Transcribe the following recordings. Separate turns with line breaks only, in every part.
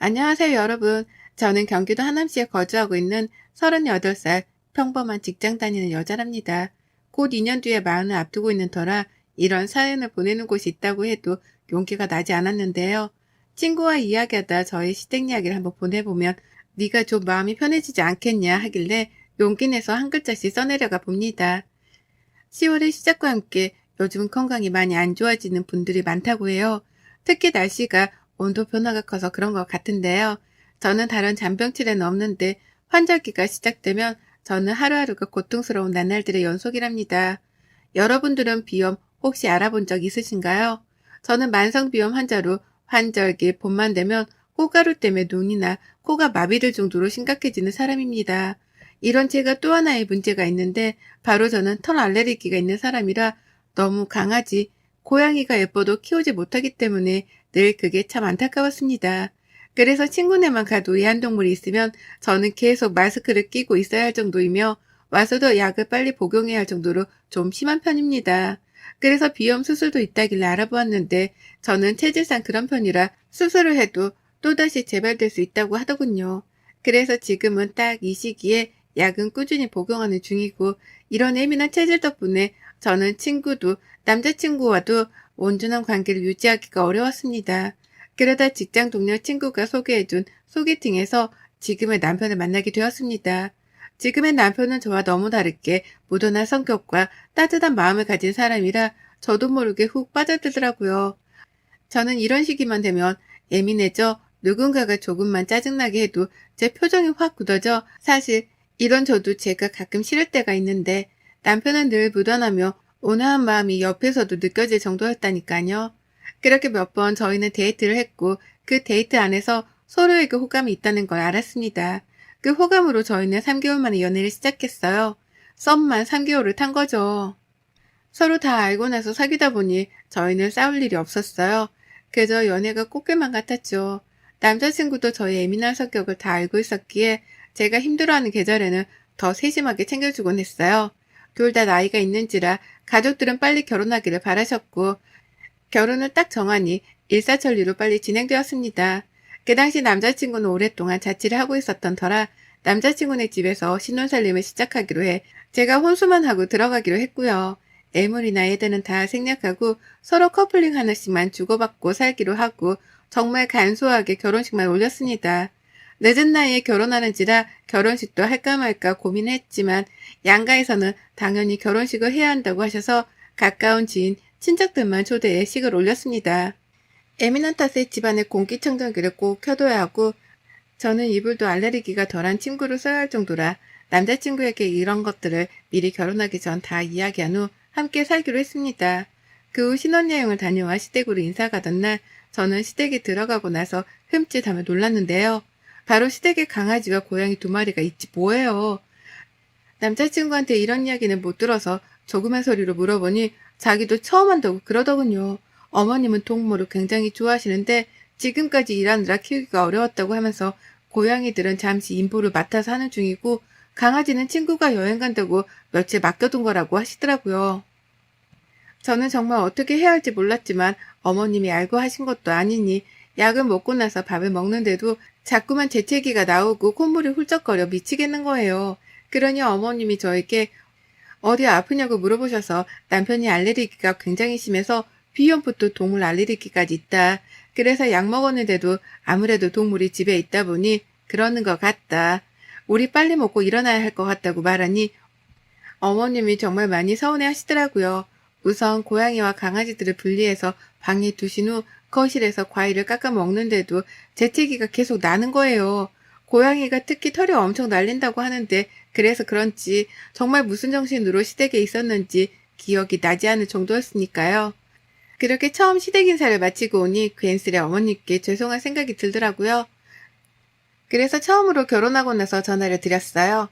안녕하세요, 여러분. 저는 경기도 하남시에 거주하고 있는 38살 평범한 직장 다니는 여자랍니다. 곧 2년 뒤에 마흔을 앞두고 있는 터라 이런 사연을 보내는 곳이 있다고 해도 용기가 나지 않았는데요. 친구와 이야기하다 저의 시댁 이야기를 한번 보내보면 네가 좀 마음이 편해지지 않겠냐 하길래 용기 내서 한 글자씩 써내려가 봅니다. 10월의 시작과 함께 요즘 건강이 많이 안 좋아지는 분들이 많다고 해요. 특히 날씨가 온도 변화가 커서 그런 것 같은데요. 저는 다른 잔병치레는 없는데 환절기가 시작되면 저는 하루하루가 고통스러운 나날들의 연속이랍니다. 여러분들은 비염 혹시 알아본 적 있으신가요? 저는 만성비염 환자로 환절기 봄만 되면 꽃가루 때문에 눈이나 코가 마비될 정도로 심각해지는 사람입니다. 이런 제가 또 하나의 문제가 있는데 바로 저는 털 알레르기가 있는 사람이라 너무 강아지, 고양이가 예뻐도 키우지 못하기 때문에 늘 그게 참 안타까웠습니다. 그래서 친구네만 가도 애완동물이 있으면 저는 계속 마스크를 끼고 있어야 할 정도이며 와서도 약을 빨리 복용해야 할 정도로 좀 심한 편입니다. 그래서 비염 수술도 있다길래 알아보았는데 저는 체질상 그런 편이라 수술을 해도 또다시 재발될 수 있다고 하더군요. 그래서 지금은 딱 이 시기에 약은 꾸준히 복용하는 중이고 이런 예민한 체질 덕분에 저는 친구도 남자친구와도 온전한 관계를 유지하기가 어려웠습니다. 그러다 직장 동료 친구가 소개해준 소개팅에서 지금의 남편을 만나게 되었습니다. 지금의 남편은 저와 너무 다르게 무던한 성격과 따뜻한 마음을 가진 사람이라 저도 모르게 훅 빠져들더라고요. 저는 이런 시기만 되면 예민해져 누군가가 조금만 짜증나게 해도 제 표정이 확 굳어져 사실 이런 저도 제가 가끔 싫을 때가 있는데 남편은 늘 무던하며 온화한 마음이 옆에서도 느껴질 정도였다니까요. 그렇게 몇 번 저희는 데이트를 했고 그 데이트 안에서 서로에게 호감이 있다는 걸 알았습니다. 그 호감으로 저희는 3개월 만에 연애를 시작했어요. 썸만 3개월을 탄 거죠. 서로 다 알고 나서 사귀다 보니 저희는 싸울 일이 없었어요. 그저 연애가 꽃길만 같았죠. 남자친구도 저의 예민한 성격을 다 알고 있었기에 제가 힘들어하는 계절에는 더 세심하게 챙겨주곤 했어요. 둘 다 나이가 있는지라 가족들은 빨리 결혼하기를 바라셨고 결혼을 딱 정하니 일사천리로 빨리 진행되었습니다. 그 당시 남자친구는 오랫동안 자취를 하고 있었던 터라 남자친구네 집에서 신혼살림을 시작하기로 해 제가 혼수만 하고 들어가기로 했고요. 애물이나 애들은 다 생략하고 서로 커플링 하나씩만 주고받고 살기로 하고 정말 간소하게 결혼식만 올렸습니다. 늦은 나이에 결혼하는지라 결혼식도 할까 말까 고민했지만 양가에서는 당연히 결혼식을 해야 한다고 하셔서 가까운 지인, 친척들만 초대해 식을 올렸습니다. 예민한 탓에 집안에 공기청정기를 꼭 켜둬야 하고 저는 이불도 알레르기가 덜한 침구를 써야 할 정도라 남자친구에게 이런 것들을 미리 결혼하기 전 다 이야기한 후 함께 살기로 했습니다. 그 후 신혼여행을 다녀와 시댁으로 인사 가던 날 저는 시댁에 들어가고 나서 흠칫하며 놀랐는데요. 바로 시댁에 강아지와 고양이 2마리가 있지 뭐예요. 남자친구한테 이런 이야기는 못 들어서 조그만 소리로 물어보니 자기도 처음 한다고 그러더군요. 어머님은 동물을 굉장히 좋아하시는데 지금까지 일하느라 키우기가 어려웠다고 하면서 고양이들은 잠시 임보를 맡아서 하는 중이고 강아지는 친구가 여행 간다고 며칠 맡겨둔 거라고 하시더라고요. 저는 정말 어떻게 해야 할지 몰랐지만 어머님이 알고 하신 것도 아니니 약을 먹고 나서 밥을 먹는데도 자꾸만 재채기가 나오고 콧물이 훌쩍거려 미치겠는 거예요. 그러니 어머님이 저에게 어디 아프냐고 물어보셔서 남편이 알레르기가 굉장히 심해서 비염부터 동물 알레르기까지 있다. 그래서 약 먹었는데도 아무래도 동물이 집에 있다 보니 그러는 것 같다. 우리 빨리 먹고 일어나야 할 것 같다고 말하니 어머님이 정말 많이 서운해 하시더라고요. 우선 고양이와 강아지들을 분리해서 방에 두신 후 거실에서 과일을 깎아 먹는데도 재채기가 계속 나는 거예요. 고양이가 특히 털이 엄청 날린다고 하는데 그래서 그런지 정말 무슨 정신으로 시댁에 있었는지 기억이 나지 않을 정도였으니까요. 그렇게 처음 시댁 인사를 마치고 오니 괜스레 어머님께 죄송할 생각이 들더라고요. 그래서 처음으로 결혼하고 나서 전화를 드렸어요.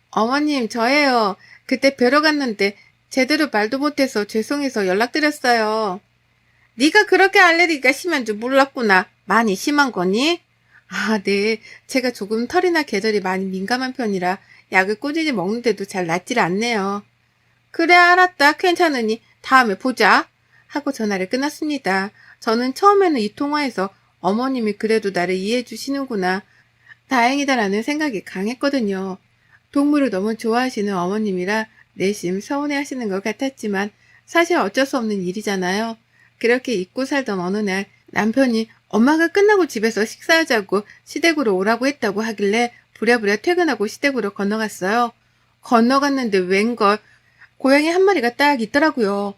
어머님, 저예요. 그때 뵈러 갔는데 제대로 말도 못해서 죄송해서 연락드렸어요. 네가 그렇게 알레르기가 심한 줄 몰랐구나. 많이 심한 거니? 아, 네. 제가 조금 털이나 계절이 많이 민감한 편이라 약을 꾸준히 먹는데도 잘 낫질 않네요. 그래, 알았다. 괜찮으니 다음에 보자. 하고 전화를 끊었습니다. 저는 처음에는 이 통화에서 어머님이 그래도 나를 이해해 주시는구나. 다행이다라는 생각이 강했거든요. 동물을 너무 좋아하시는 어머님이라 내심 서운해 하시는 것 같았지만 사실 어쩔 수 없는 일이잖아요. 그렇게 잊고 살던 어느 날 남편이 엄마가 끝나고 집에서 식사하자고 시댁으로 오라고 했다고 하길래 부랴부랴 퇴근하고 시댁으로 건너갔어요. 건너갔는데 웬걸 고양이 한 마리가 딱 있더라고요.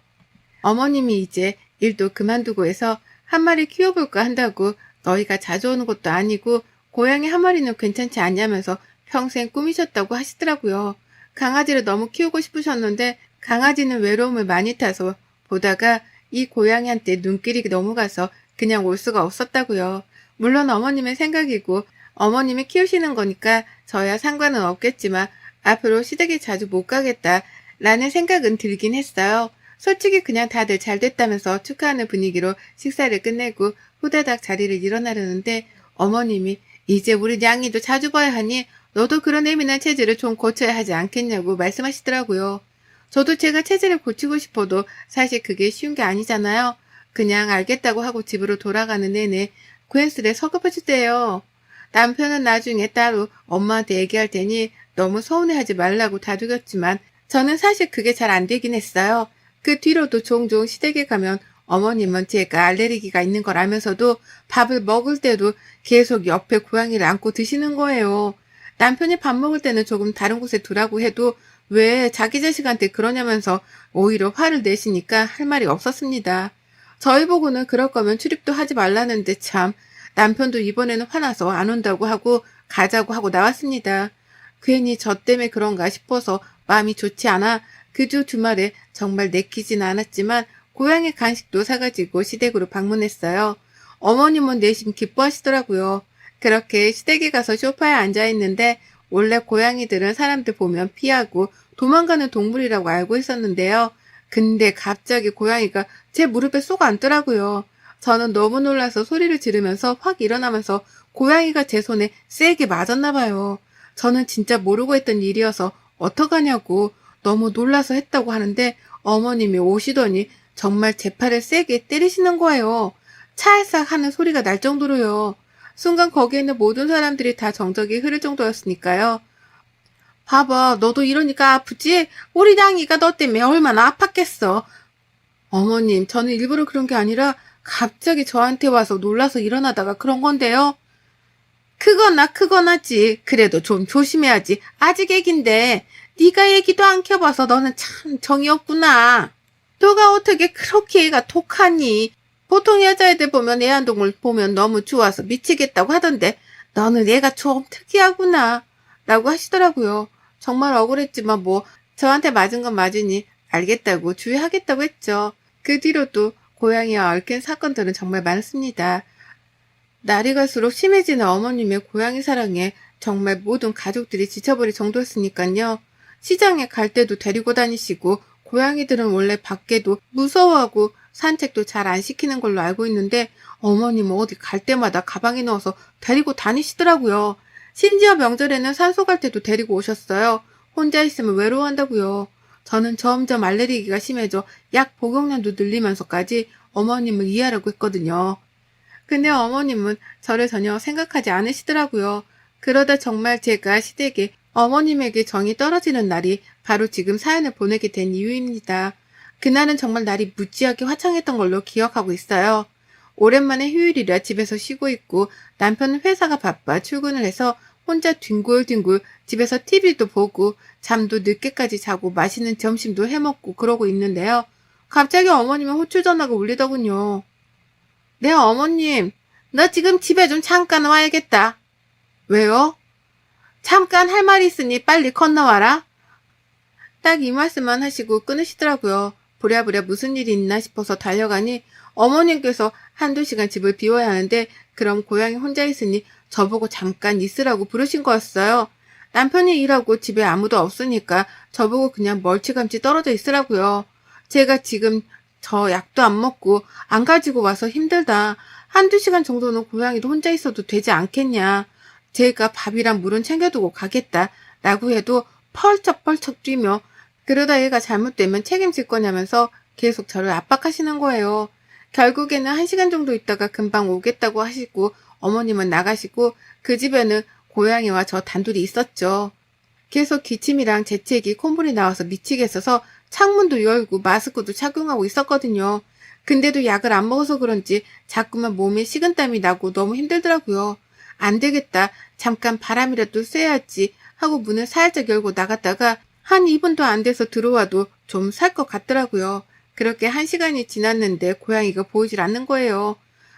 어머님이 이제 일도 그만두고 해서 한 마리 키워볼까 한다고 너희가 자주 오는 것도 아니고 고양이 한 마리는 괜찮지 않냐면서 평생 꾸미셨다고 하시더라고요. 강아지를 너무 키우고 싶으셨는데 강아지는 외로움을 많이 타서 보다가 이 고양이한테 눈길이 너무 가서 그냥 올 수가 없었다고요. 물론 어머님의 생각이고 어머님이 키우시는 거니까 저야 상관은 없겠지만 앞으로 시댁에 자주 못 가겠다라는 생각은 들긴 했어요. 솔직히 그냥 다들 잘 됐다면서 축하하는 분위기로 식사를 끝내고 후다닥 자리를 일어나려는데 어머님이 이제 우리 냥이도 자주 봐야 하니 너도 그런 예민한 체질을 좀 고쳐야 하지 않겠냐고 말씀하시더라고요. 저도 제가 체질을 고치고 싶어도 사실 그게 쉬운 게 아니잖아요. 그냥 알겠다고 하고 집으로 돌아가는 내내 괜스레 서글퍼졌대요. 남편은 나중에 따로 엄마한테 얘기할 테니 너무 서운해하지 말라고 다독였지만 저는 사실 그게 잘 안 되긴 했어요. 그 뒤로도 종종 시댁에 가면 어머님은 제가 알레르기가 있는 걸 알면서도 밥을 먹을 때도 계속 옆에 고양이를 안고 드시는 거예요. 남편이 밥 먹을 때는 조금 다른 곳에 두라고 해도 왜 자기 자식한테 그러냐면서 오히려 화를 내시니까 할 말이 없었습니다. 저희 보고는 그럴 거면 출입도 하지 말라는데 참 남편도 이번에는 화나서 안 온다고 하고 가자고 하고 나왔습니다. 괜히 저 때문에 그런가 싶어서 마음이 좋지 않아 그 주 주말에 정말 내키진 않았지만 고양이 간식도 사가지고 시댁으로 방문했어요. 어머님은 내심 기뻐하시더라고요. 그렇게 시댁에 가서 소파에 앉아있는데 원래 고양이들은 사람들 보면 피하고 도망가는 동물이라고 알고 있었는데요. 근데 갑자기 고양이가 제 무릎에 쏙 앉더라고요. 저는 너무 놀라서 소리를 지르면서 확 일어나면서 고양이가 제 손에 세게 맞았나 봐요. 저는 진짜 모르고 했던 일이어서 어떡하냐고 너무 놀라서 했다고 하는데 어머님이 오시더니 정말 제 팔을 세게 때리시는 거예요. 찰싹 하는 소리가 날 정도로요. 순간 거기에 있는 모든 사람들이 다 정적이 흐를 정도였으니까요. 봐봐, 너도 이러니까 아프지? 우리 냥이가 너 때문에 얼마나 아팠겠어. 어머님, 저는 일부러 그런 게 아니라 갑자기 저한테 와서 놀라서 일어나다가 그런 건데요. 그거나지. 그래도 좀 조심해야지. 아직 애긴데. 네가 애기도 안 켜봐서 너는 참 정이 없구나. 너가 어떻게 그렇게 애가 독하니? 보통 여자애들 보면 애완동물 보면 너무 좋아서 미치겠다고 하던데 너는 애가 좀 특이하구나. 라고 하시더라고요. 정말 억울했지만 뭐 저한테 맞은 건 맞으니 알겠다고 주의하겠다고 했죠. 그 뒤로도 고양이와 얽힌 사건들은 정말 많습니다. 날이 갈수록 심해지는 어머님의 고양이 사랑에 정말 모든 가족들이 지쳐버릴 정도였으니까요. 시장에 갈 때도 데리고 다니시고 고양이들은 원래 밖에도 무서워하고 산책도 잘 안 시키는 걸로 알고 있는데 어머님은 어디 갈 때마다 가방에 넣어서 데리고 다니시더라고요. 심지어 명절에는 산소 갈 때도 데리고 오셨어요. 혼자 있으면 외로워한다고요. 저는 점점 알레르기가 심해져 약 복용량도 늘리면서까지 어머님을 이해하려고 했거든요. 근데 어머님은 저를 전혀 생각하지 않으시더라고요. 그러다 정말 제가 시댁에 어머님에게 정이 떨어지는 날이 바로 지금 사연을 보내게 된 이유입니다. 그날은 정말 날이 무지하게 화창했던 걸로 기억하고 있어요. 오랜만에 휴일이라 집에서 쉬고 있고 남편은 회사가 바빠 출근을 해서 혼자 뒹굴뒹굴 집에서 TV도 보고 잠도 늦게까지 자고 맛있는 점심도 해먹고 그러고 있는데요. 갑자기 어머님의 호출 전화가 울리더군요. 네, 어머님. 너 지금 집에 좀 잠깐 와야겠다. 왜요? 잠깐 할 말이 있으니 빨리 건너와라. 딱 이 말씀만 하시고 끊으시더라고요. 부랴부랴 무슨 일이 있나 싶어서 달려가니 어머님께서 한두 시간 집을 비워야 하는데 그럼 고양이 혼자 있으니 저보고 잠깐 있으라고 부르신 거였어요. 남편이 일하고 집에 아무도 없으니까 저보고 그냥 멀찌감치 떨어져 있으라고요. 제가 지금 저 약도 안 먹고 안 가지고 와서 힘들다. 한두 시간 정도는 고양이도 혼자 있어도 되지 않겠냐. 제가 밥이랑 물은 챙겨두고 가겠다. 라고 해도 펄쩍펄쩍 뛰며 그러다 얘가 잘못되면 책임질 거냐면서 계속 저를 압박하시는 거예요. 결국에는 1시간 정도 있다가 금방 오겠다고 하시고 어머님은 나가시고 그 집에는 고양이와 저 단둘이 있었죠. 계속 기침이랑 재채기, 콧물이 나와서 미치겠어서 창문도 열고 마스크도 착용하고 있었거든요. 근데도 약을 안 먹어서 그런지 자꾸만 몸에 식은땀이 나고 너무 힘들더라고요. 안 되겠다. 잠깐 바람이라도 쐬야지 하고 문을 살짝 열고 나갔다가 한 2분도 안 돼서 들어와도 좀 살 것 같더라고요. 그렇게 1시간이 지났는데 고양이가 보이질 않는 거예요.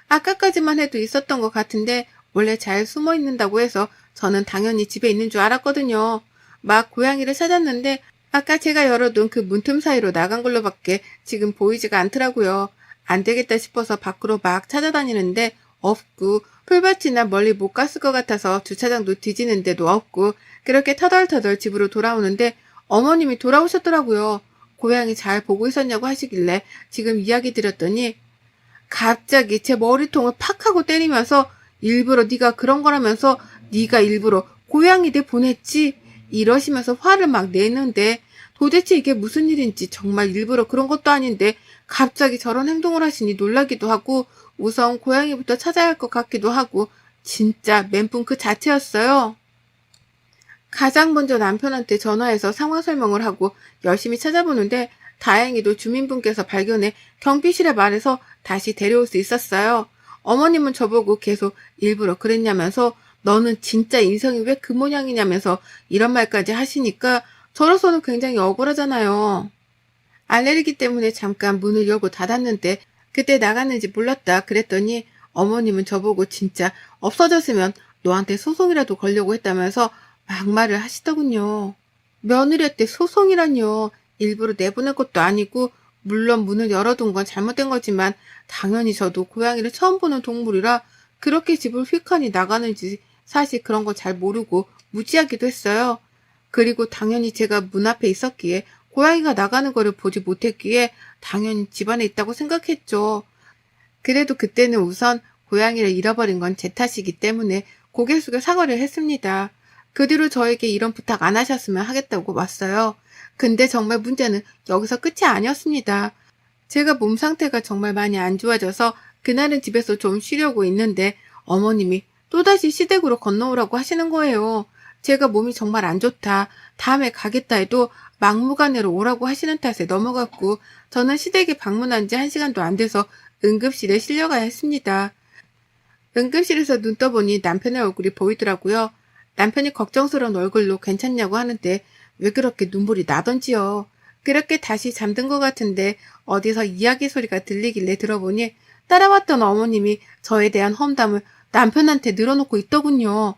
아까까지만 해도 있었던 것 같은데 원래 잘 숨어 있는다고 해서 저는 당연히 집에 있는 줄 알았거든요. 막 고양이를 찾았는데 아까 제가 열어둔 그 문틈 사이로 나간 걸로밖에 지금 보이지가 않더라고요. 안 되겠다 싶어서 밖으로 막 찾아다니는데 없고 풀밭이나 멀리 못 갔을 것 같아서 주차장도 뒤지는데도 없고 그렇게 터덜터덜 집으로 돌아오는데 어머님이 돌아오셨더라고요. 고양이 잘 보고 있었냐고 하시길래 지금 이야기 드렸더니 갑자기 제 머리통을 팍 하고 때리면서 일부러 네가 그런 거라면서 네가 일부러 고양이 내 보냈지 이러시면서 화를 막 내는데 도대체 이게 무슨 일인지 정말 일부러 그런 것도 아닌데 갑자기 저런 행동을 하시니 놀라기도 하고 우선 고양이부터 찾아야 할 것 같기도 하고 진짜 멘붕 그 자체였어요. 가장 먼저 남편한테 전화해서 상황 설명을 하고 열심히 찾아보는데 다행히도 주민분께서 발견해 경비실에 말해서 다시 데려올 수 있었어요. 어머님은 저보고 계속 일부러 그랬냐면서 너는 진짜 인성이 왜 그 모양이냐면서 이런 말까지 하시니까 저로서는 굉장히 억울하잖아요. 알레르기 때문에 잠깐 문을 열고 닫았는데 그때 나갔는지 몰랐다 그랬더니 어머님은 저보고 진짜 없어졌으면 너한테 소송이라도 걸려고 했다면서 막말을 하시더군요. 며느리한테 소송이라뇨. 일부러 내보낼 것도 아니고 물론 문을 열어둔 건 잘못된 거지만 당연히 저도 고양이를 처음 보는 동물이라 그렇게 집을 휙하니 나가는지 사실 그런 거 잘 모르고 무지하기도 했어요. 그리고 당연히 제가 문 앞에 있었기에 고양이가 나가는 거를 보지 못했기에 당연히 집 안에 있다고 생각했죠. 그래도 그때는 우선 고양이를 잃어버린 건 제 탓이기 때문에 고개 숙여 사과를 했습니다. 그 뒤로 저에게 이런 부탁 안 하셨으면 하겠다고 왔어요. 근데 정말 문제는 여기서 끝이 아니었습니다. 제가 몸 상태가 정말 많이 안 좋아져서 그날은 집에서 좀 쉬려고 있는데 어머님이 또다시 시댁으로 건너오라고 하시는 거예요. 제가 몸이 정말 안 좋다. 다음에 가겠다 해도 막무가내로 오라고 하시는 탓에 넘어갔고 저는 시댁에 방문한 지 1시간도 안 돼서 응급실에 실려가야 했습니다. 응급실에서 눈 떠보니 남편의 얼굴이 보이더라고요. 남편이 걱정스러운 얼굴로 괜찮냐고 하는데 왜 그렇게 눈물이 나던지요. 그렇게 다시 잠든 것 같은데 어디서 이야기 소리가 들리길래 들어보니 따라왔던 어머님이 저에 대한 험담을 남편한테 늘어놓고 있더군요.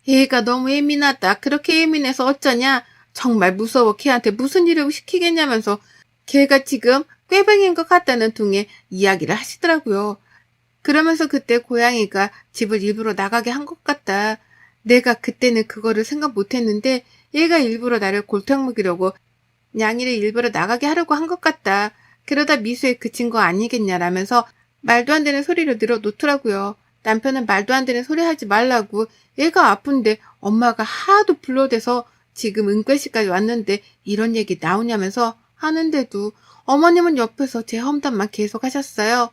얘가 너무 예민하다. 그렇게 예민해서 어쩌냐. 정말 무서워. 걔한테 무슨 일을 시키겠냐면서 걔가 지금 꾀병인 것 같다는 둥에 이야기를 하시더라고요. 그러면서 그때 고양이가 집을 일부러 나가게 한 것 같다. 내가 그때는 그거를 생각 못했는데 얘가 일부러 나를 골탕 먹이려고 냥이를 일부러 나가게 하려고 한 것 같다. 그러다 미수에 그친 거 아니겠냐라면서 말도 안 되는 소리를 늘어놓더라고요. 남편은 말도 안 되는 소리 하지 말라고 얘가 아픈데 엄마가 하도 불러대서 지금 응급실까지 왔는데 이런 얘기 나오냐면서 하는데도 어머님은 옆에서 제 험담만 계속 하셨어요.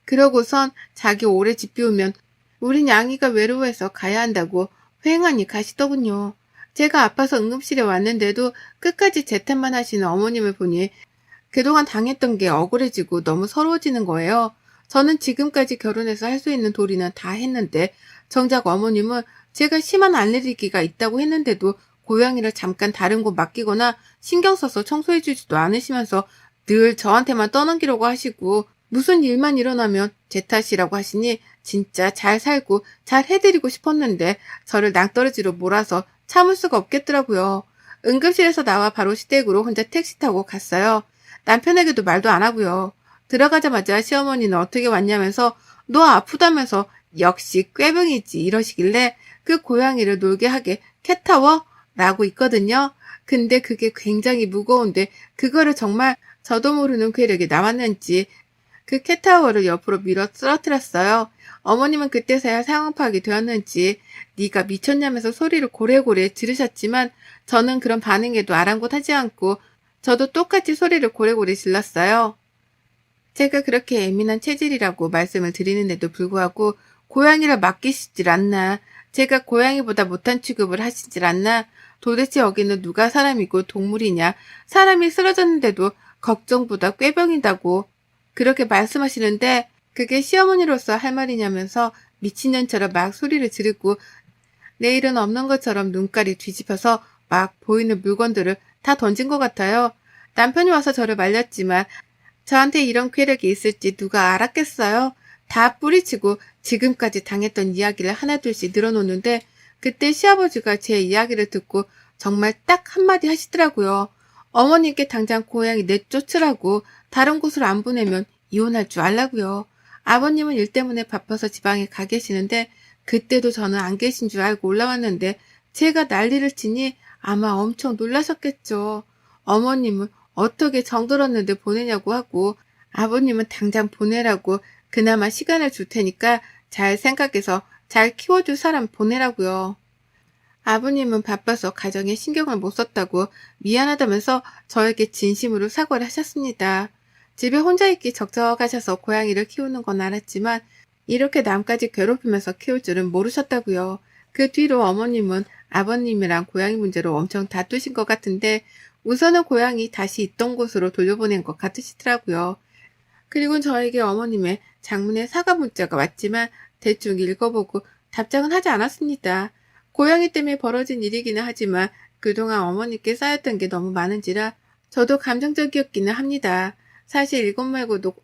그러고선 자기 오래 집 비우면 우린 양이가 외로워해서 가야 한다고 휑하니 가시더군요. 제가 아파서 응급실에 왔는데도 끝까지 제 탓만 하시는 어머님을 보니 그동안 당했던 게 억울해지고 너무 서러워지는 거예요. 저는 지금까지 결혼해서 할 수 있는 도리는 다 했는데 정작 어머님은 제가 심한 알레르기가 있다고 했는데도 고양이를 잠깐 다른 곳 맡기거나 신경 써서 청소해주지도 않으시면서 늘 저한테만 떠넘기려고 하시고 무슨 일만 일어나면 제 탓이라고 하시니 진짜 잘 살고 잘 해드리고 싶었는데 저를 낭떠러지로 몰아서 참을 수가 없겠더라고요. 응급실에서 나와 바로 시댁으로 혼자 택시 타고 갔어요. 남편에게도 말도 안 하고요. 들어가자마자 시어머니는 어떻게 왔냐면서 너 아프다면서 역시 꾀병이지 이러시길래 그 고양이를 놀게 하게 캣타워? 라고 있거든요. 근데 그게 굉장히 무거운데 그거를 정말 저도 모르는 괴력이 나왔는지 그 캣타워를 옆으로 밀어 쓰러뜨렸어요. 어머님은 그때서야 상황 파악이 되었는지 네가 미쳤냐면서 소리를 고래고래 지르셨지만 저는 그런 반응에도 아랑곳하지 않고 저도 똑같이 소리를 고래고래 질렀어요. 제가 그렇게 예민한 체질이라고 말씀을 드리는데도 불구하고 고양이를 맡기시질 않나. 제가 고양이보다 못한 취급을 하시질 않나. 도대체 여기는 누가 사람이고 동물이냐. 사람이 쓰러졌는데도 걱정보다 꾀병이다고 그렇게 말씀하시는데 그게 시어머니로서 할 말이냐면서 미친년처럼 막 소리를 지르고 내일은 없는 것처럼 눈깔이 뒤집혀서 막 보이는 물건들을 다 던진 것 같아요. 남편이 와서 저를 말렸지만 저한테 이런 쾌력이 있을지 누가 알았겠어요? 다 뿌리치고 지금까지 당했던 이야기를 하나둘씩 늘어놓는데 그때 시아버지가 제 이야기를 듣고 정말 딱 한마디 하시더라고요. 어머님께 당장 고향이 내쫓으라고 다른 곳으로 안 보내면 이혼할 줄 알라고요. 아버님은 일 때문에 바빠서 지방에 가 계시는데 그때도 저는 안 계신 줄 알고 올라왔는데 제가 난리를 치니 아마 엄청 놀라셨겠죠. 어머님은 어떻게 정들었는데 보내냐고 하고 아버님은 당장 보내라고 그나마 시간을 줄 테니까 잘 생각해서 잘 키워줄 사람 보내라고요. 아버님은 바빠서 가정에 신경을 못 썼다고 미안하다면서 저에게 진심으로 사과를 하셨습니다. 집에 혼자 있기 적적하셔서 고양이를 키우는 건 알았지만 이렇게 남까지 괴롭히면서 키울 줄은 모르셨다고요. 그 뒤로 어머님은 아버님이랑 고양이 문제로 엄청 다투신 것 같은데 우선은 고양이 다시 있던 곳으로 돌려보낸 것 같으시더라고요. 그리고 저에게 어머님의 장문의 사과 문자가 왔지만 대충 읽어보고 답장은 하지 않았습니다. 고양이 때문에 벌어진 일이기는 하지만 그동안 어머니께 쌓였던 게 너무 많은지라 저도 감정적이었기는 합니다. 사실 이것 말고도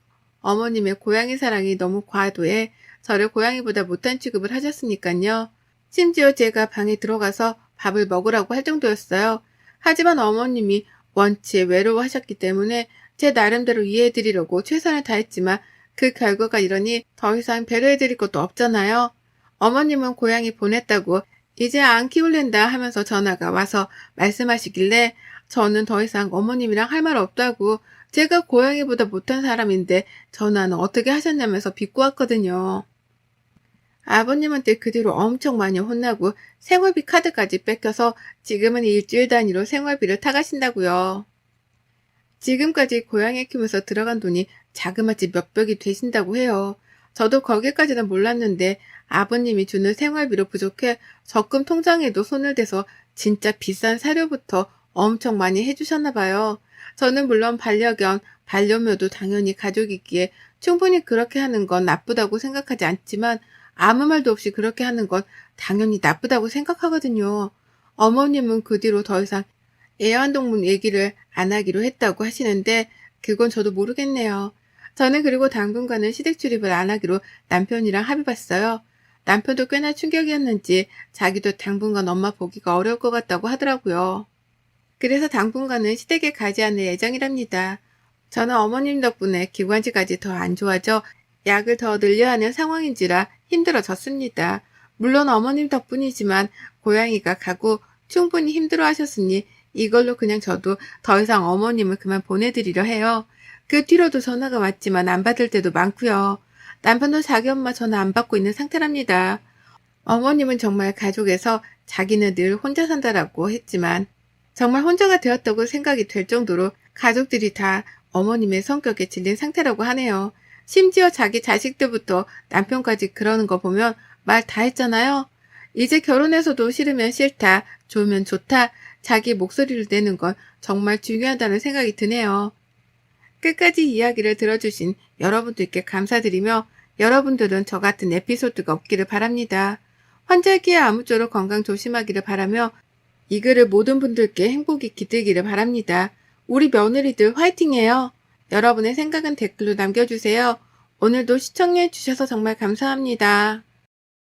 어머님의 고양이 사랑이 너무 과도해 저를 고양이보다 못한 취급을 하셨으니까요. 심지어 제가 방에 들어가서 밥을 먹으라고 할 정도였어요. 하지만 어머님이 원체 외로워하셨기 때문에 제 나름대로 이해해드리려고 최선을 다했지만 그 결과가 이러니 더 이상 배려해드릴 것도 없잖아요. 어머님은 고양이 보냈다고 이제 안 키울랜다 하면서 전화가 와서 말씀하시길래 저는 더 이상 어머님이랑 할 말 없다고 제가 고양이보다 못한 사람인데 전화는 어떻게 하셨냐면서 비꼬았거든요. 아버님한테 그 뒤로 엄청 많이 혼나고 생활비 카드까지 뺏겨서 지금은 일주일 단위로 생활비를 타가신다고요. 지금까지 고양이 키우면서 들어간 돈이 자그마치 몇백이 되신다고 해요. 저도 거기까지는 몰랐는데 아버님이 주는 생활비로 부족해 적금 통장에도 손을 대서 진짜 비싼 사료부터 엄청 많이 해주셨나 봐요. 저는 물론 반려견, 반려묘도 당연히 가족이기에 충분히 그렇게 하는 건 나쁘다고 생각하지 않지만 아무 말도 없이 그렇게 하는 건 당연히 나쁘다고 생각하거든요. 어머님은 그 뒤로 더 이상 애완동물 얘기를 안 하기로 했다고 하시는데 그건 저도 모르겠네요. 저는 그리고 당분간은 시댁 출입을 안 하기로 남편이랑 합의봤어요. 남편도 꽤나 충격이었는지 자기도 당분간 엄마 보기가 어려울 것 같다고 하더라고요. 그래서 당분간은 시댁에 가지 않을 예정이랍니다. 저는 어머님 덕분에 기관지까지 더 안 좋아져 약을 더 늘려야 하는 상황인지라 힘들어졌습니다. 물론 어머님 덕분이지만 고양이가 가고 충분히 힘들어하셨으니 이걸로 그냥 저도 더 이상 어머님을 그만 보내드리려 해요. 그 뒤로도 전화가 왔지만 안 받을 때도 많고요. 남편도 자기 엄마 전화 안 받고 있는 상태랍니다. 어머님은 정말 가족에서 자기는 늘 혼자 산다라고 했지만 정말 혼자가 되었다고 생각이 될 정도로 가족들이 다 어머님의 성격에 질린 상태라고 하네요. 심지어 자기 자식들부터 남편까지 그러는 거 보면 말 다 했잖아요. 이제 결혼해서도 싫으면 싫다, 좋으면 좋다, 자기 목소리를 내는 건 정말 중요하다는 생각이 드네요. 끝까지 이야기를 들어주신 여러분들께 감사드리며 여러분들은 저 같은 에피소드가 없기를 바랍니다. 환절기에 아무쪼록 건강 조심하기를 바라며 이 글을 모든 분들께 행복이 깃들기를 바랍니다. 우리 며느리들 화이팅해요. 여러분의 생각은 댓글로 남겨주세요. 오늘도 시청해 주셔서 정말 감사합니다.